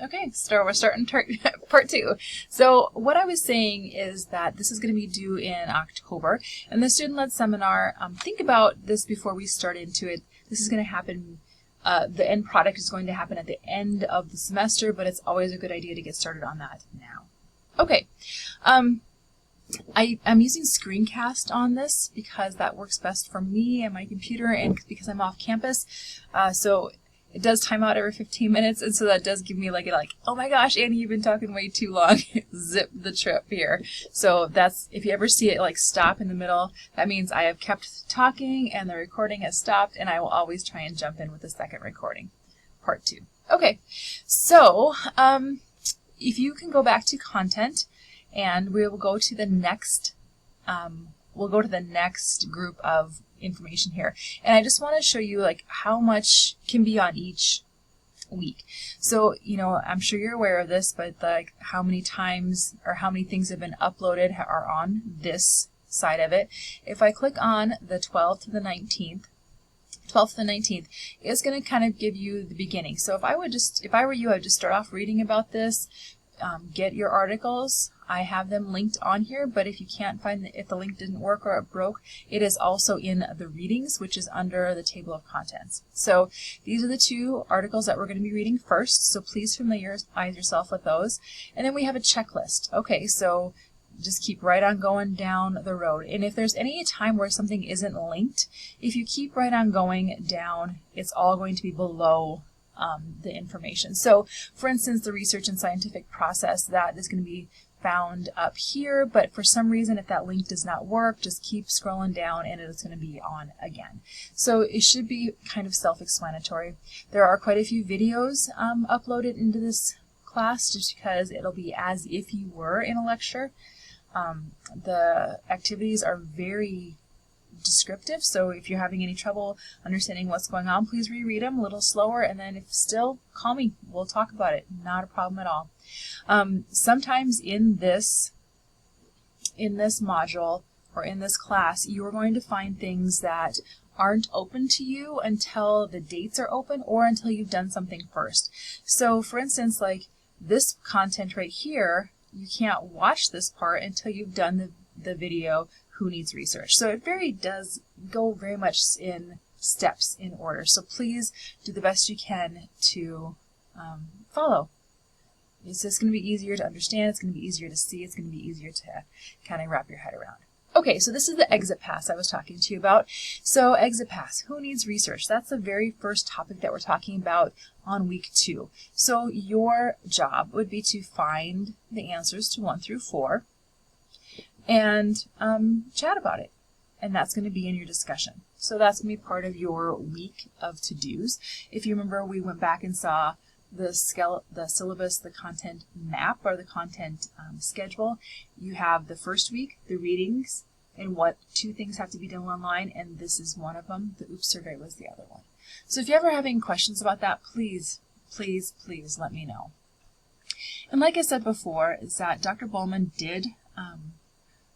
Okay, so we're starting part 2. So what I was saying is that this is going to be due in October, and the student-led seminar, think about this before we start into it. This is going to happen, the end product is going to happen at the end of the semester, but it's always a good idea to get started on that now. Okay, I'm using Screencast on this because that works best for me and my computer, and because I'm off campus, so it does time out every 15 minutes, and so that does give me like, oh my gosh, Annie, you've been talking way too long. Zip the trip here. So that's, if you ever see it like stop in the middle, that means I have kept talking and the recording has stopped, and I will always try and jump in with the second recording, part 2. Okay, so if you can go back to content, and we will go to the next, group of information here, and I just want to show you like how much can be on each week. So, you know, I'm sure you're aware of this, but like how many times or how many things have been uploaded are on this side of it. If I click on the 12th to the 19th, it's going to kind of give you the beginning. So if I were you, I would just start off reading about this, get your articles. I have them linked on here, but if you can't find if the link didn't work or it broke, it is also in the readings, which is under the table of contents. So these are the 2 articles that we're going to be reading first, so please familiarize yourself with those. And then we have a checklist. Okay, so just keep right on going down the road. And if there's any time where something isn't linked, if you keep right on going down, it's all going to be below the information. So for instance, the research and scientific process, that is going to be found up here, but for some reason if that link does not work, just keep scrolling down and it's going to be on again. So it should be kind of self-explanatory. There are quite a few videos uploaded into this class just because it'll be as if you were in a lecture. The activities are very descriptive, so if you're having any trouble understanding what's going on, please reread them a little slower, and then if still, call me. We'll talk about it. Not a problem at all. Sometimes in this module or in this class, you are going to find things that aren't open to you until the dates are open or until you've done something first. So for instance, like this content right here, you can't watch this part until you've done the video, Who Needs Research? So it does go very much in steps in order. So please do the best you can to follow. It's just going to be easier to understand, it's going to be easier to see, it's going to be easier to kind of wrap your head around. Okay, so this is the exit pass I was talking to you about. So exit pass, who needs research? That's the very first topic that we're talking about on week 2. So your job would be to find the answers to 1 through 4 and chat about it. And that's going to be in your discussion. So that's going to be part of your week of to-dos. If you remember, we went back and saw the syllabus, the content map, or the content schedule. You have the first week, the readings, and what 2 things have to be done online, and this is one of them. The OOPS survey was the other one. So if you ever have any questions about that, please, please, please let me know. And like I said before, is that Dr. Bowman did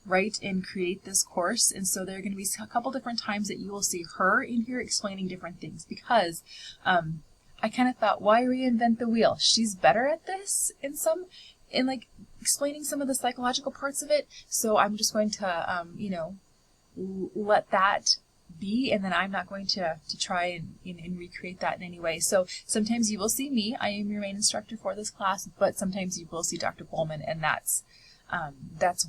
write and create this course, and so there are going to be a couple different times that you will see her in here explaining different things, because I kind of thought, why reinvent the wheel? She's better at this in like explaining some of the psychological parts of it, so I'm just going to you know, let that be, and then I'm not going to try and recreate that in any way. So sometimes you will see me, I am your main instructor for this class, but sometimes you will see Dr. Bowman, and that's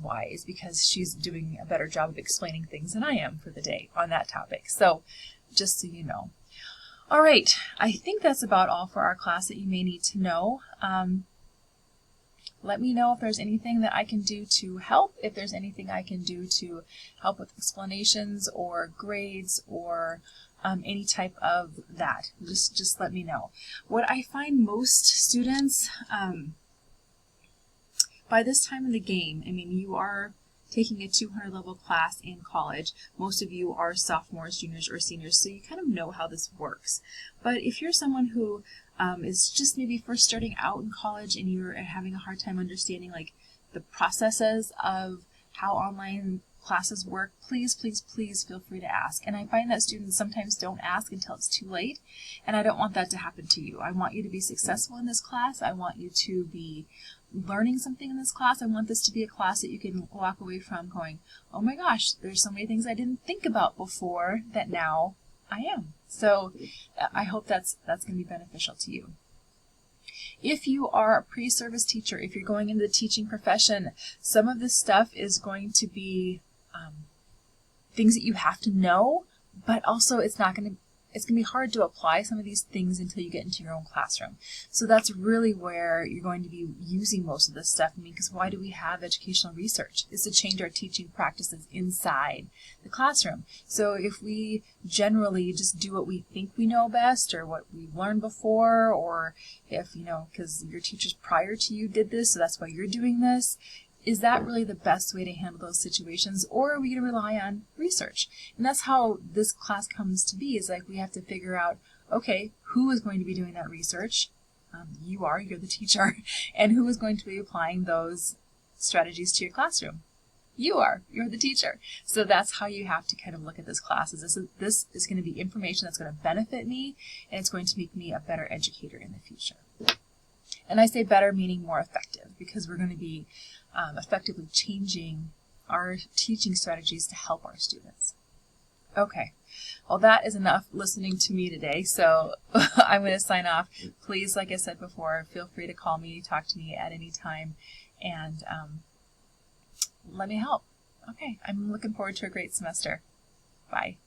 why, is because she's doing a better job of explaining things than I am for the day on that topic. So just so you know. All right, I think that's about all for our class that you may need to know. Let me know if there's anything that I can do to help, if there's anything I can do to help with explanations or grades or any type of that. Just let me know. What I find most students, by this time in the game, I mean, you are taking a 200 level class in college. Most of you are sophomores, juniors, or seniors, so you kind of know how this works. But if you're someone who is just maybe first starting out in college and you're having a hard time understanding like the processes of how online classes work, please, please, please feel free to ask. And I find that students sometimes don't ask until it's too late, and I don't want that to happen to you. I want you to be successful in this class. I want you to be learning something in this class. I want this to be a class that you can walk away from going, oh my gosh, there's so many things I didn't think about before that now I am. So I hope that's going to be beneficial to you. If you are a pre-service teacher, if you're going into the teaching profession, some of this stuff is going to be things that you have to know, but also it's going to be hard to apply some of these things until you get into your own classroom. So that's really where you're going to be using most of this stuff. I mean, because why do we have educational research? It's to change our teaching practices inside the classroom. So if we generally just do what we think we know best or what we've learned before, or if, because your teachers prior to you did this, so that's why you're doing this, is that really the best way to handle those situations, or are we going to rely on research? And that's how this class comes to be, is like we have to figure out, okay, who is going to be doing that research? You're the teacher. And who is going to be applying those strategies to your classroom? You're the teacher. So that's how you have to kind of look at this class. This is going to be information that's going to benefit me, and it's going to make me a better educator in the future. And I say better meaning more effective, because we're going to be effectively changing our teaching strategies to help our students. Okay, well, that is enough listening to me today, so I'm going to sign off. Please, like I said before, feel free to call me, talk to me at any time, and let me help. Okay, I'm looking forward to a great semester. Bye.